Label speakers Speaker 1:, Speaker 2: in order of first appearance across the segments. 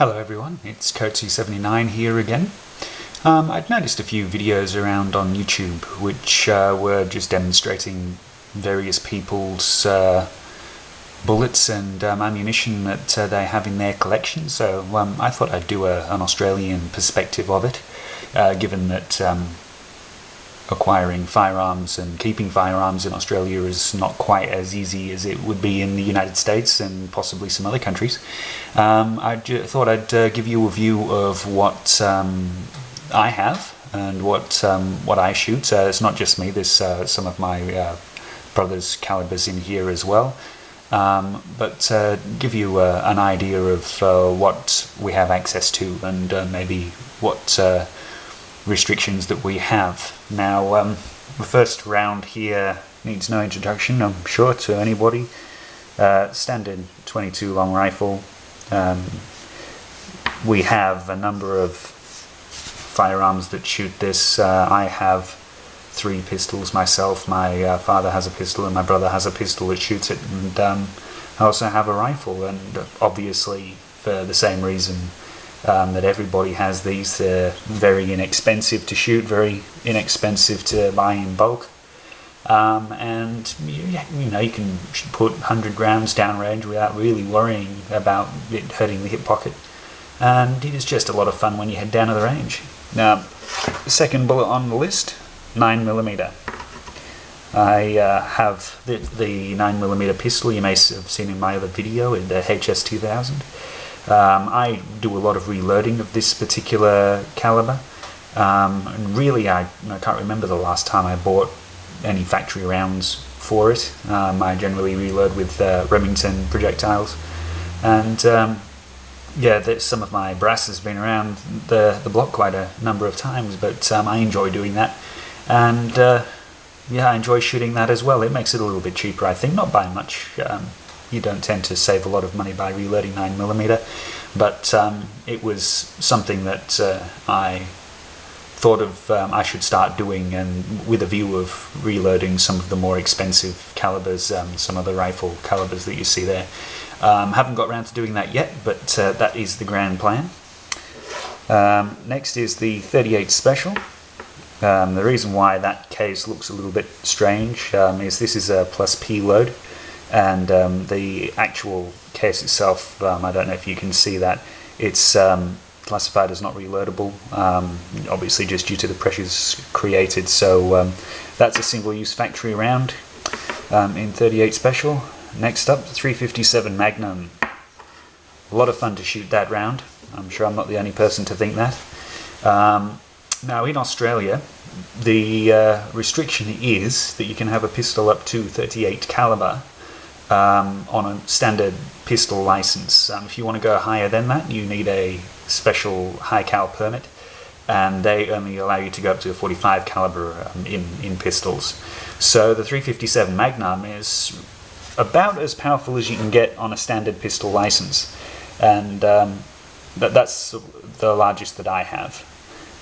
Speaker 1: Hello everyone, it's Coatsy79 here again. I'd noticed a few videos around on YouTube which were just demonstrating various people's bullets and ammunition that they have in their collection, so I thought I'd do an Australian perspective of it, given that acquiring firearms and keeping firearms in Australia is not quite as easy as it would be in the United States and possibly some other countries. I thought I'd give you a view of what I have and what I shoot. It's not just me, there's some of my brother's calibers in here as well. But give you an idea of what we have access to and maybe what restrictions that we have. Now, the first round here needs no introduction, I'm sure, to anybody. Standard 22 long rifle. We have a number of firearms that shoot this. I have 3 pistols myself. My father has a pistol and my brother has a pistol that shoots it, and I also have a rifle, and obviously for the same reason that everybody has these. They're very inexpensive to shoot, very inexpensive to buy in bulk, and you know, you can put 100 grams downrange without really worrying about it hurting the hip pocket, and it is just a lot of fun when you head down to the range. Now, the second bullet on the list, 9mm. I have the 9mm pistol you may have seen in my other video, in the HS2000. I do a lot of reloading of this particular caliber, and really I can't remember the last time I bought any factory rounds for it. I generally reload with Remington projectiles, and yeah, some of my brass has been around the block quite a number of times, but I enjoy doing that, and yeah, I enjoy shooting that as well. It makes it a little bit cheaper, I think, not by much. You don't tend to save a lot of money by reloading 9mm, but it was something that I thought of I should start doing, and with a view of reloading some of the more expensive calibers, some of the rifle calibers that you see there. Haven't got around to doing that yet, but that is the grand plan. Next is the 38 Special. The reason why that case looks a little bit strange is this is a plus P load, and the actual case itself, I don't know if you can see that, it's classified as not reloadable, obviously just due to the pressures created, so that's a single-use factory round in 38 Special. Next up, 357 Magnum. A lot of fun to shoot that round. I'm sure I'm not the only person to think that. Now, in Australia, the restriction is that you can have a pistol up to 38 caliber on a standard pistol license. If you want to go higher than that, you need a special high cal permit, and they only allow you to go up to a 45 caliber in pistols. So the 357 Magnum is about as powerful as you can get on a standard pistol license, and that's the largest that I have.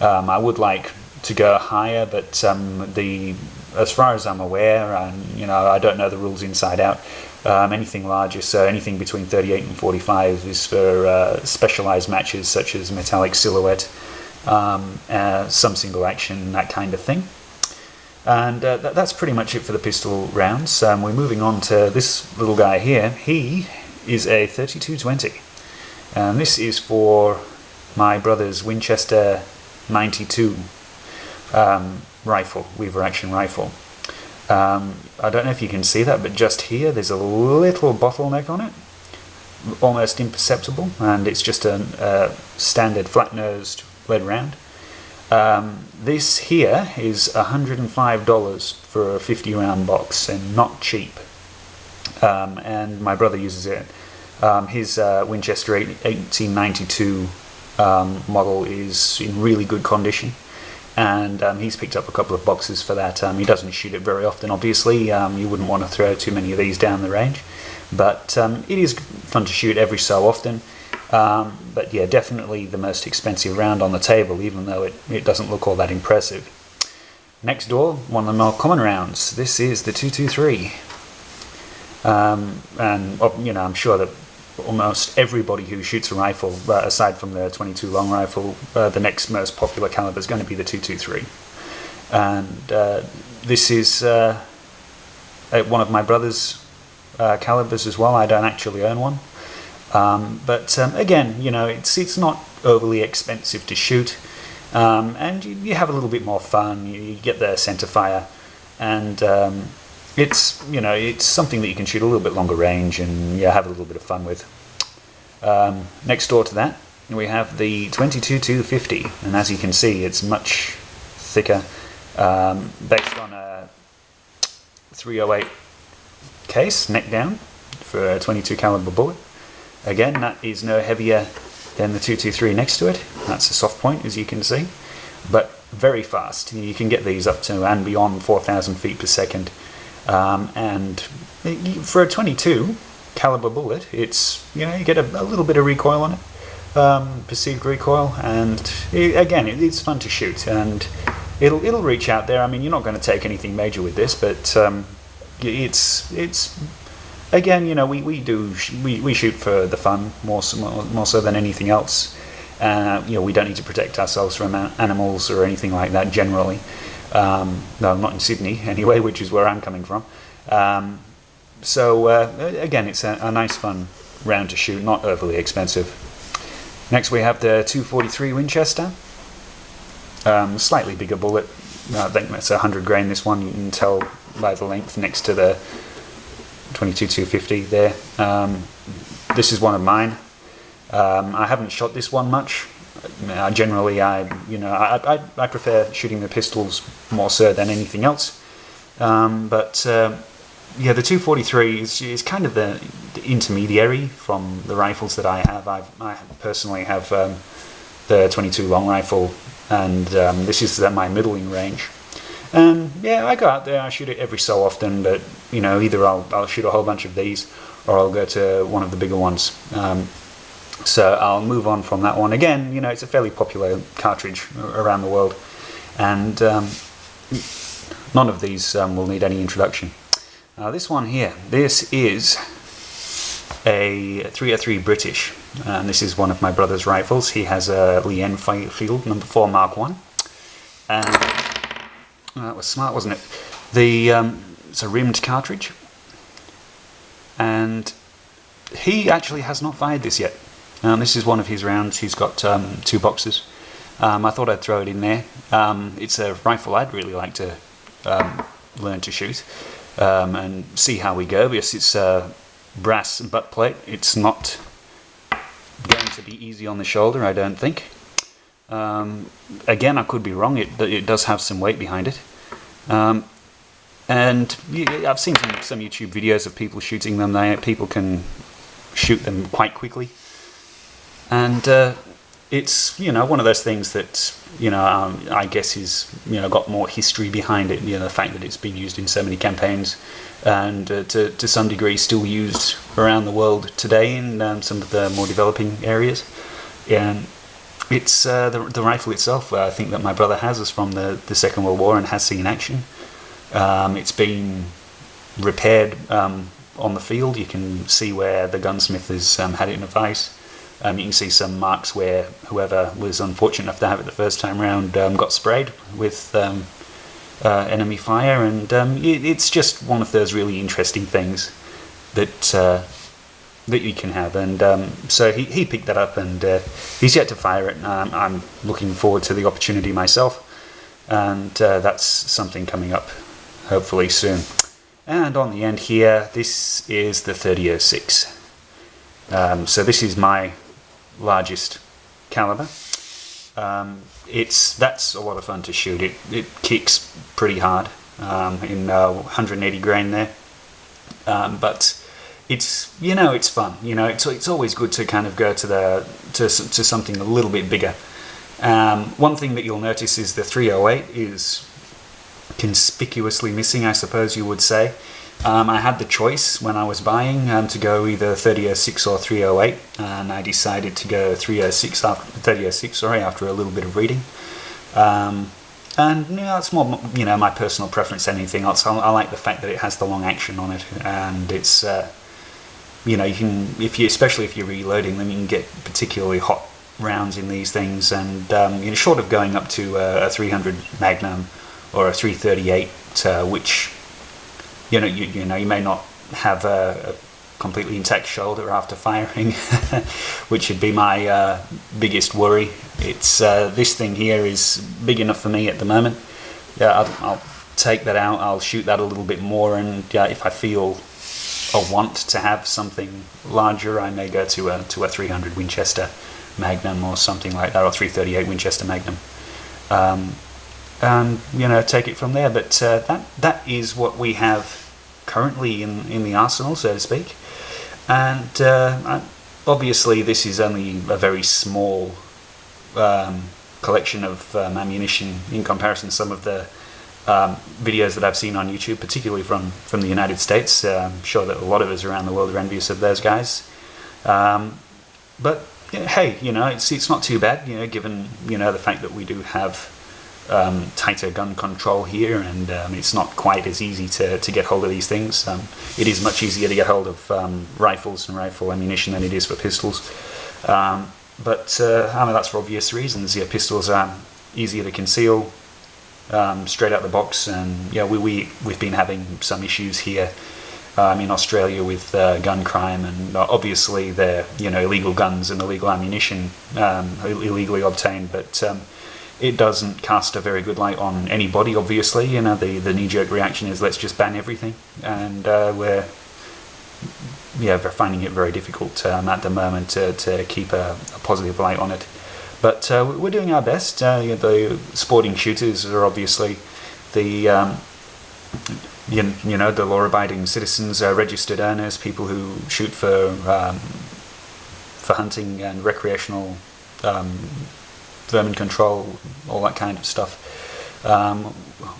Speaker 1: I would like to go higher, but as far as I'm aware, and you know, I don't know the rules inside out, anything larger, so anything between 38 and 45 is for specialized matches such as metallic silhouette, some single action, that kind of thing. And that's pretty much it for the pistol rounds. We're moving on to this little guy here. He is a 3220, and this is for my brother's Winchester 92 rifle, lever action rifle. I don't know if you can see that, but just here there's a little bottleneck on it, almost imperceptible, and it's just a standard flat-nosed lead round. This here is $105 for a 50-round box, and not cheap. And my brother uses it. His Winchester 1892 model is in really good condition, and he's picked up a couple of boxes for that. He doesn't shoot it very often, obviously. You wouldn't want to throw too many of these down the range, but it is fun to shoot every so often. But yeah, definitely the most expensive round on the table, even though it doesn't look all that impressive. Next door, one of the more common rounds. This is the 223. And you know, I'm sure that almost everybody who shoots a rifle, aside from the 22 long rifle, the next most popular caliber is going to be the 223. And this is one of my brother's calibers as well. I don't actually own one. But again, you know, it's not overly expensive to shoot, and you have a little bit more fun. You get the center fire, and it's, you know, it's something that you can shoot a little bit longer range and have a little bit of fun with. Next door to that, we have the 22-250, and as you can see, it's much thicker, based on a 308 case, neck down, for a 22 caliber bullet. Again, that is no heavier than the 223 next to it. That's a soft point, as you can see, but very fast. You can get these up to and beyond 4,000 feet per second. And for a 22 caliber bullet, it's, you know, you get a little bit of recoil on it, perceived recoil, and again, it's fun to shoot, and it'll reach out there. I mean, you're not going to take anything major with this, but it's again, you know, we shoot for the fun more so than anything else. You know, we don't need to protect ourselves from animals or anything like that generally. No, not in Sydney anyway, which is where I'm coming from. So again, it's a nice fun round to shoot, not overly expensive. Next we have the 243 Winchester. Slightly bigger bullet. I think that's 100 grain, this one. You can tell by the length next to the 22-250 there. This is one of mine. I haven't shot this one much. Generally, I prefer shooting the pistols more so than anything else. Yeah, the 243 is kind of the intermediary from the rifles that I have. I personally have the 22 long rifle, and this is my middling range. And yeah, I go out there, I shoot it every so often, but you know, either I'll shoot a whole bunch of these, or I'll go to one of the bigger ones. So I'll move on from that one. Again, you know, it's a fairly popular cartridge around the world, and none of these will need any introduction. This one here, this is a 303 British, and this is one of my brother's rifles. He has a Lee Enfield No. 4 Mark 1, and that was smart, wasn't it? It's a rimmed cartridge, and he actually has not fired this yet. This is one of his rounds. He's got 2 boxes. I thought I'd throw it in there. It's a rifle I'd really like to learn to shoot and see how we go, because it's a brass butt plate. It's not going to be easy on the shoulder, I don't think. Again, I could be wrong. It does have some weight behind it. And I've seen some YouTube videos of people shooting them. People can shoot them quite quickly. And it's, you know, one of those things that, you know, I guess is, you know, got more history behind it. You know, the fact that it's been used in so many campaigns, and to some degree still used around the world today in some of the more developing areas. And it's the rifle itself, I think, that my brother has is from the Second World War and has seen action. It's been repaired on the field. You can see where the gunsmith has had it in a vise. You can see some marks where whoever was unfortunate enough to have it the first time round got sprayed with enemy fire, and it's just one of those really interesting things that you can have. And so he picked that up, and he's yet to fire it. I'm looking forward to the opportunity myself, and that's something coming up hopefully soon. And on the end here, this is the 30-06. So this is my largest caliber. That's a lot of fun to shoot. It kicks pretty hard in 180 grain there, but it's, you know, it's fun. You know, it's always good to kind of go to something a little bit bigger. One thing that you'll notice is the 308 is conspicuously missing, I suppose you would say. I had the choice when I was buying to go either 30-06 or 308, and I decided to go 306 after a little bit of reading. And you know, it's more, you know, my personal preference than anything else. I like the fact that it has the long action on it, and it's you can, especially if you're reloading them, you can get particularly hot rounds in these things, and short of going up to a 300 Magnum or a 338, which you may not have a completely intact shoulder after firing, which would be my biggest worry. It's this thing here is big enough for me at the moment. I'll take that out, I'll shoot that a little bit more, and if I feel a want to have something larger, I may go to a 300 Winchester Magnum or something like that, or 338 Winchester Magnum, and take it from there. But that is what we have currently in the arsenal, so to speak. And obviously this is only a very small collection of ammunition in comparison to some of the videos that I've seen on YouTube, particularly from the United States. I'm sure that a lot of us around the world are envious of those guys. But hey, it's not too bad, given the fact that we do have tighter gun control here, and it's not quite as easy to get hold of these things. It is much easier to get hold of rifles and rifle ammunition than it is for pistols. But that's for obvious reasons. Pistols are easier to conceal straight out the box, and we've been having some issues here in Australia with gun crime, and obviously they're illegal guns and illegal ammunition, illegally obtained, but it doesn't cast a very good light on anybody, obviously. The knee-jerk reaction is let's just ban everything, and we're finding it very difficult at the moment to keep a positive light on it. But we're doing our best. The sporting shooters are obviously the the law-abiding citizens, registered owners, people who shoot for hunting and recreational vermin control, all that kind of stuff.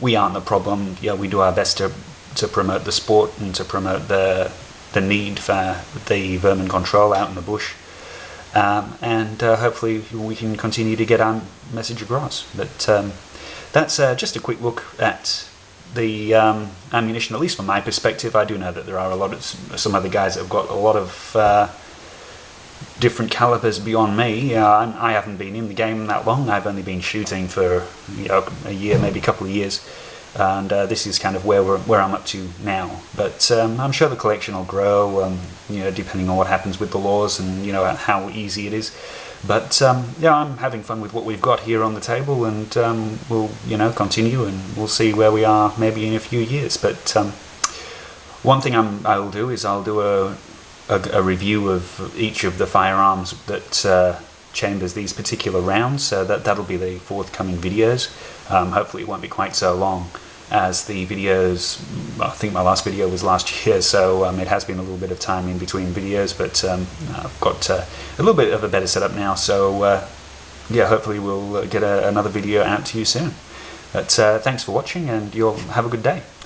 Speaker 1: We aren't the problem. We do our best to promote the sport and to promote the need for the vermin control out in the bush, and hopefully we can continue to get our message across. But that's just a quick look at the ammunition, at least from my perspective. I do know that there are some other guys that have got a lot of different calibers beyond me. I haven't been in the game that long. I've only been shooting for a year, maybe a couple of years, and this is kind of where I'm up to now. But I'm sure the collection will grow, depending on what happens with the laws and how easy it is. But I'm having fun with what we've got here on the table, and we'll continue, and we'll see where we are maybe in a few years. But one thing I'll do is I'll do a review of each of the firearms that chambers these particular rounds, so that'll be the forthcoming videos. Hopefully it won't be quite so long as the videos. I think my last video was last year, so it has been a little bit of time in between videos, but I've got a little bit of a better setup now, so hopefully we'll get another video out to you soon. But thanks for watching, and you'll have a good day. Thank you.